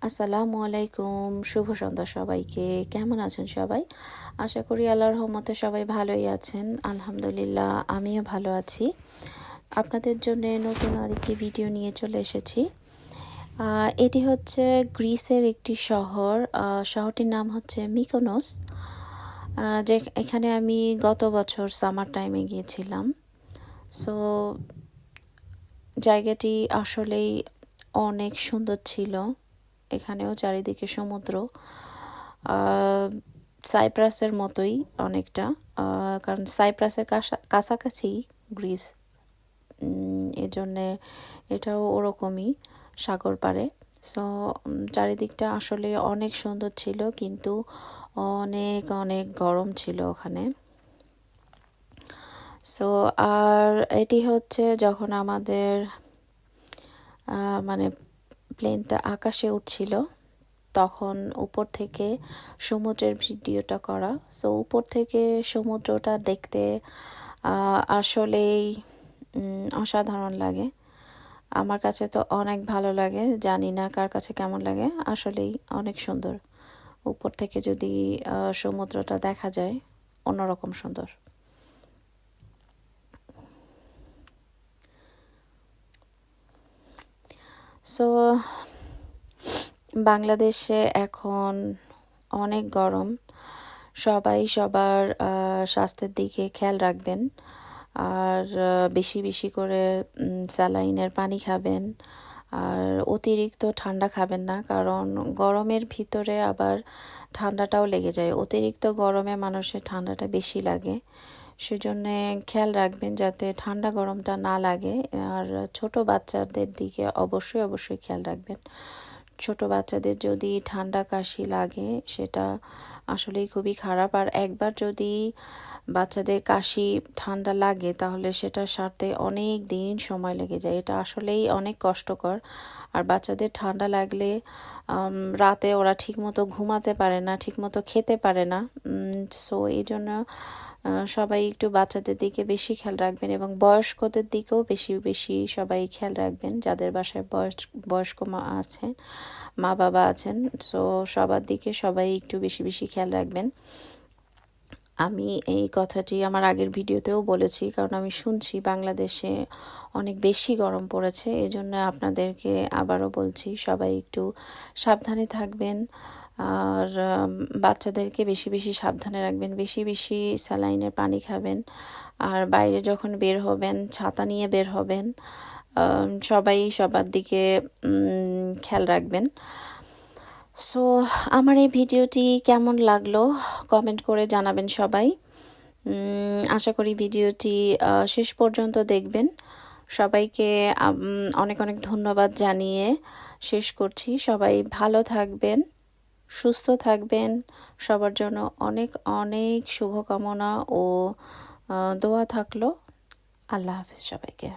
আসসালামু আলাইকুম, শুভ সন্ধ্যা সবাইকে। কেমন আছেন সবাই? আশা করি আল্লাহর রহমতে সবাই ভালোই আছেন। আলহামদুলিল্লাহ, আমিও ভালো আছি। আপনাদের জন্য নতুন আরেকটি ভিডিও নিয়ে চলে এসেছি। এটি হচ্ছে গ্রিসের একটি শহর। শহরটির নাম হচ্ছে মিকোনোস। যে এখানে আমি গত বছর সামার টাইমে গিয়েছিলাম। সো জায়গাটি আসলেই অনেক সুন্দর ছিল। এখানেও চারিদিকে সমুদ্র, সাইপ্রাসের মতোই অনেকটা, কারণ সাইপ্রাসের কাছাকাছি গ্রিস, এজন্যে এটাও ওরকমই সাগর পাড়ে। সো চারিদিকটা আসলে অনেক সুন্দর ছিল, কিন্তু অনেক অনেক গরম ছিল ওখানে। সো আর এটি হচ্ছে যখন আমাদের মানে প্লেনটা আকাশে উঠছিল, তখন উপর থেকে সমুদ্রের ভিডিওটা করা। সো উপর থেকে সমুদ্রটা দেখতে আসলেই অসাধারণ লাগে। আমার কাছে তো অনেক ভালো লাগে, জানি না কার কাছে কেমন লাগে। আসলেই অনেক সুন্দর। উপর থেকে যদি সমুদ্রটা দেখা যায়, অন্যরকম সুন্দর। সো বাংলাদেশে এখন অনেক গরম। সবাই সবার স্বাস্থ্যের দিকে খেয়াল রাখবেন, আর বেশি বেশি করে স্যালাইনের পানি খাবেন, আর অতিরিক্ত ঠান্ডা খাবেন না, কারণ গরমের ভিতরে আবার ঠান্ডাটাও লেগে যায়। অতিরিক্ত গরমে মানুষের ঠান্ডাটা বেশি লাগে, সেজন্যে খেয়াল রাখবেন যাতে ঠান্ডা গরমটা না লাগে। আর ছোট বাচ্চাদের দিকে অবশ্যই অবশ্যই খেয়াল রাখবেন। ছোট বাচ্চাদের যদি ঠান্ডা কাশি লাগে, সেটা আসলেই খুবই খারাপ। আর একবার যদি বাচ্চাদের কাশি ঠান্ডা লাগে, তাহলে সেটা সারতে অনেক দিন সময় লেগে যায়। এটা আসলেই অনেক কষ্টকর। আর বাচ্চাদের ঠান্ডা লাগলে রাতে ওরা ঠিকমতো ঘুমাতে পারে না, ঠিকমতো খেতে পারে না। সো এই জন্য সবাই একটু বাচ্চাদের দিকে বেশি খেয়াল রাখবেন, এবং বয়স্কদের দিকেও বেশি বেশি সবাই খেয়াল রাখবেন। যাদের বাসায় বয়স্ক মা বাবা আছেন, তো সবার দিকে সবাই একটু বেশি বেশি খেয়াল রাখবেন। আমি এই কথাটি আমার আগের ভিডিওতেও বলেছি, কারণ আমি শুনছি বাংলাদেশে অনেক বেশি গরম পড়েছে। এজন্য আপনাদেরকে আবারও বলছি, সবাই একটু সাবধানে থাকবেন, আর বাচ্চাদেরকে বেশি বেশি সাবধানে রাখবেন, বেশি বেশি স্যালাইনের পানি খাবেন। আর বাইরে যখন বের হবেন, ছাতা নিয়ে বের হবেন। সবাই সবার দিকে খেয়াল রাখবেন। সো আমার এই ভিডিওটি কেমন লাগলো কমেন্ট করে জানাবেন সবাই। আশা করি ভিডিওটি শেষ পর্যন্ত দেখবেন। সবাইকে অনেক অনেক ধন্যবাদ জানিয়ে শেষ করছি। সবাই ভালো থাকবেন, সুস্থ থাকবেন। সবার জন্য অনেক অনেক শুভকামনা ও দোয়া থাকলো। আল্লাহ হাফিজ সবাইকে।